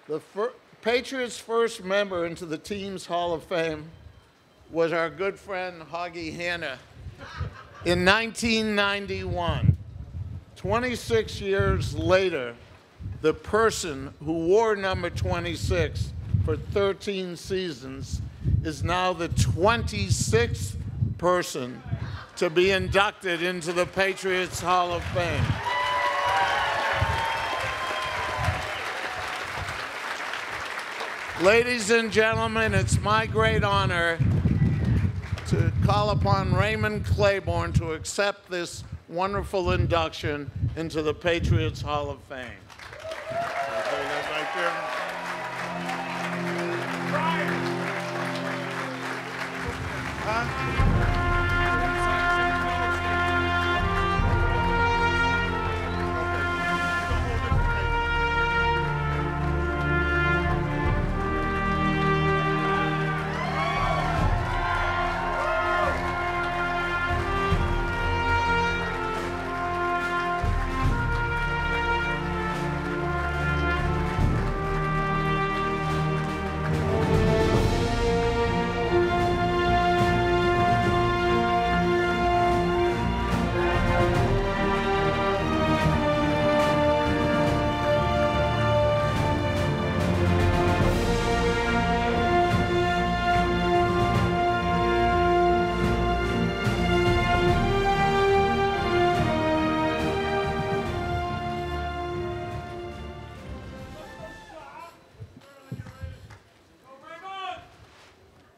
The Patriots' first member into the team's Hall of Fame was our good friend Hoggy Hanna in 1991. 26 years later, the person who wore number 26 for 13 seasons is now the 26th person to be inducted into the Patriots Hall of Fame. Ladies and gentlemen, it's my great honor to call upon Raymond Clayborn to accept this wonderful induction into the Patriots Hall of Fame. Hold that right there.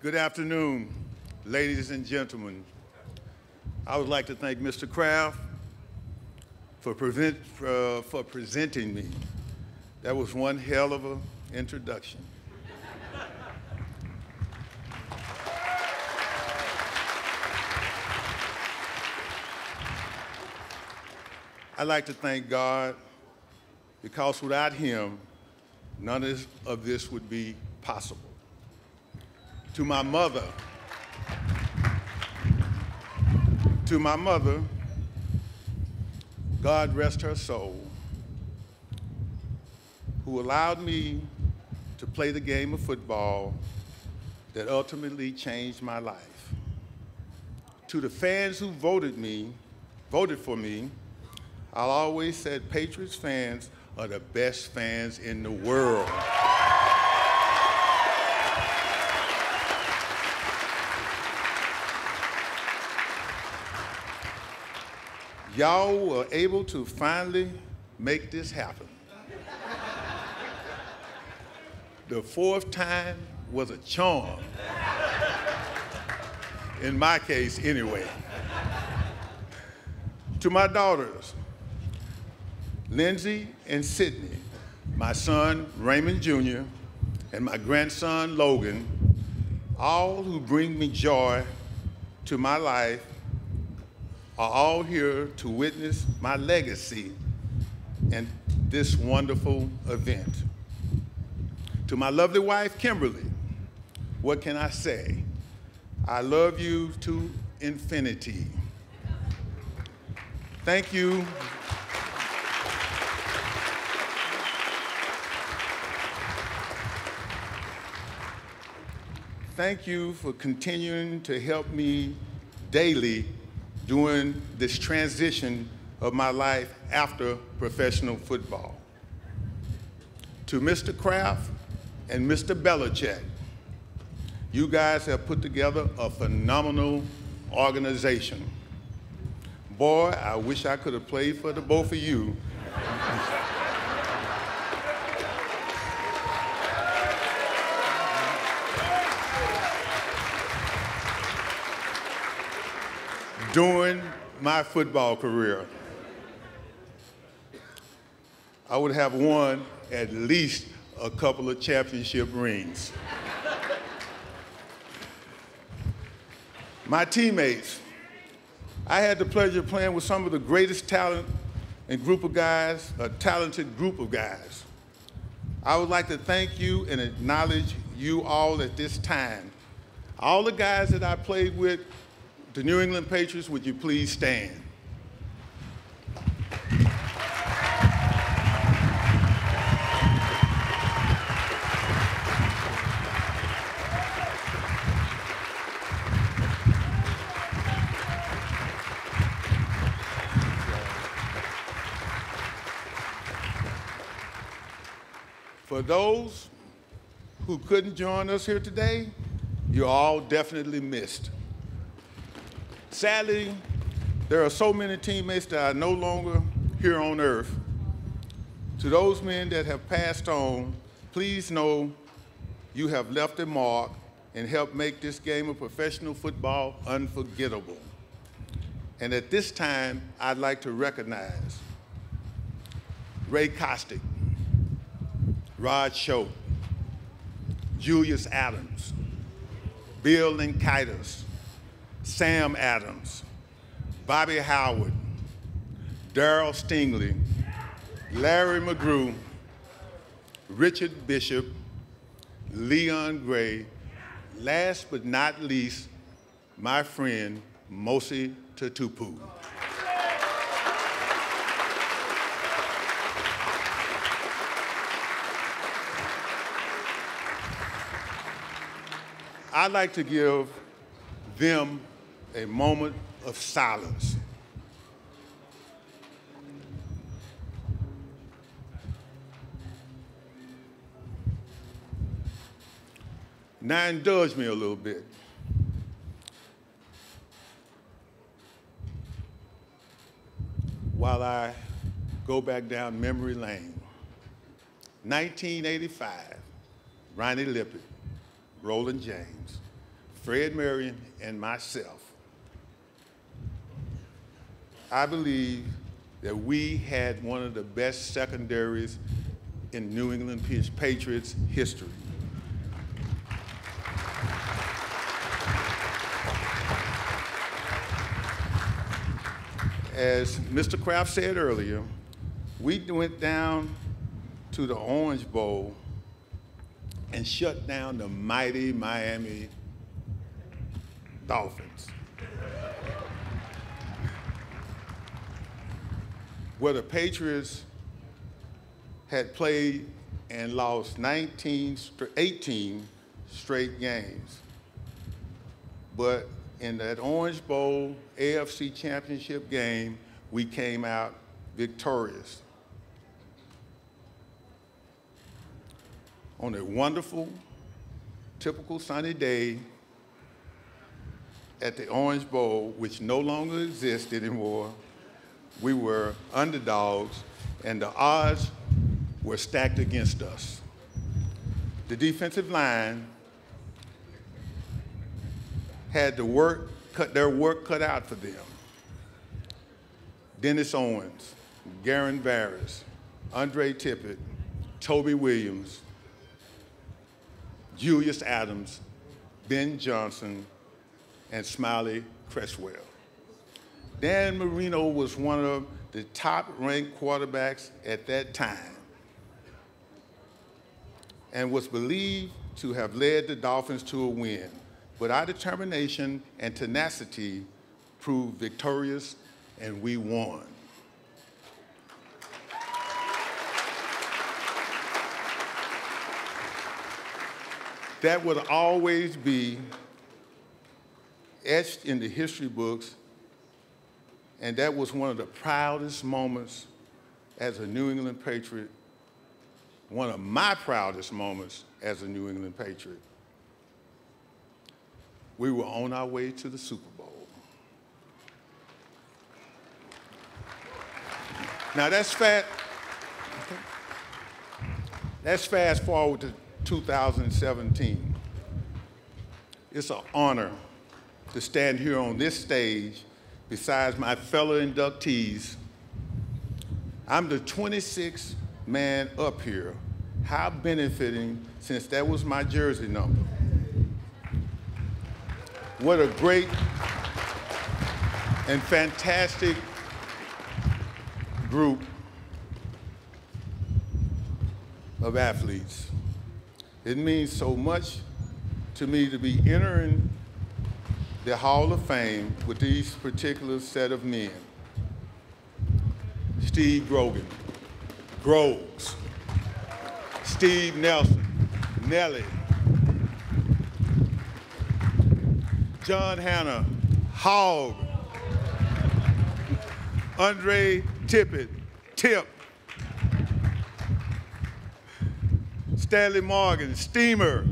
Good afternoon, ladies and gentlemen. I would like to thank Mr. Kraft for presenting me. That was one hell of an introduction. I'd like to thank God because without him, none of this would be possible. To my mother, God rest her soul, who allowed me to play the game of football that ultimately changed my life. To the fans who voted for me, I'll always say Patriots fans are the best fans in the world. Y'all were able to finally make this happen. The fourth time was a charm. In my case, anyway. To my daughters, Lindsay and Sydney, my son, Raymond Jr., and my grandson, Logan, all who bring me joy to my life, are all here to witness my legacy and this wonderful event. To my lovely wife, Kimberly, what can I say? I love you to infinity. Thank you. Thank you for continuing to help me daily during this transition of my life after professional football. To Mr. Kraft and Mr. Belichick, you guys have put together a phenomenal organization. Boy, I wish I could have played for the both of you. During my football career, I would have won at least a couple of championship rings. My teammates, I had the pleasure of playing with some of the greatest talent and group of guys, a talented group of guys. I would like to thank you and acknowledge you all at this time. All the guys that I played with, the New England Patriots, would you please stand? For those who couldn't join us here today, you're all definitely missed. Sadly, there are so many teammates that are no longer here on earth. To those men that have passed on, please know you have left a mark and helped make this game of professional football unforgettable. And at this time, I'd like to recognize Ray Kostick, Rod Schopp, Julius Adams, Bill Linkaitis, Sam Adams, Bobby Howard, Darryl Stingley, Larry McGrew, Richard Bishop, Leon Gray, last but not least, my friend, Mosi Tutupu. I'd like to give them a moment of silence. Now indulge me a little bit. While I go back down memory lane. 1985, Ronnie Lippett, Roland James, Fred Marion, and myself. I believe that we had one of the best secondaries in New England Patriots history. As Mr. Kraft said earlier, we went down to the Orange Bowl and shut down the mighty Miami Dolphins, where the Patriots had played and lost 18 straight games. But in that Orange Bowl AFC Championship game, we came out victorious. On a wonderful, typical sunny day at the Orange Bowl, which no longer exists anymore, we were underdogs and the odds were stacked against us. The defensive line had their work cut out for them. Dennis Owens, Garen Varys, Andre Tippett, Toby Williams, Julius Adams, Ben Johnson, and Smiley Cresswell. Dan Marino was one of the top-ranked quarterbacks at that time and was believed to have led the Dolphins to a win. But our determination and tenacity proved victorious, and we won. That would always be etched in the history books, and that was one of the proudest moments as a New England Patriot, one of my proudest moments as a New England Patriot. We were on our way to the Super Bowl. Now that's fast forward to 2017. It's an honor to stand here on this stage besides my fellow inductees. I'm the 26th man up here. How benefiting, since that was my jersey number. What a great and fantastic group of athletes. It means so much to me to be entering the Hall of Fame with these particular set of men. Steve Groves, Steve Nelson, Nelly, John Hanna, Hogg, Andre Tippett, Tip, Stanley Morgan, Steamer,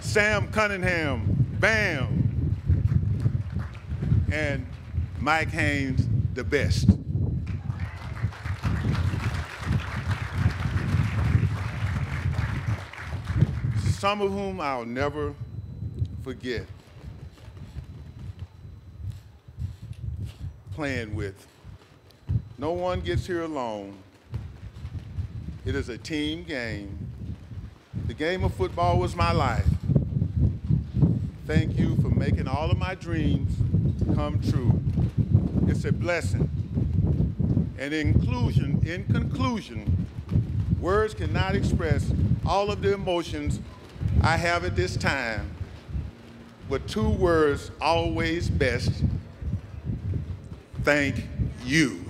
Sam Cunningham, Bam, and Mike Haynes, the best. Some of whom I'll never forget playing with. No one gets here alone. It is a team game. The game of football was my life. Thank you for making all of my dreams come true. It's a blessing. And in conclusion, words cannot express all of the emotions I have at this time, but two words always best: thank you.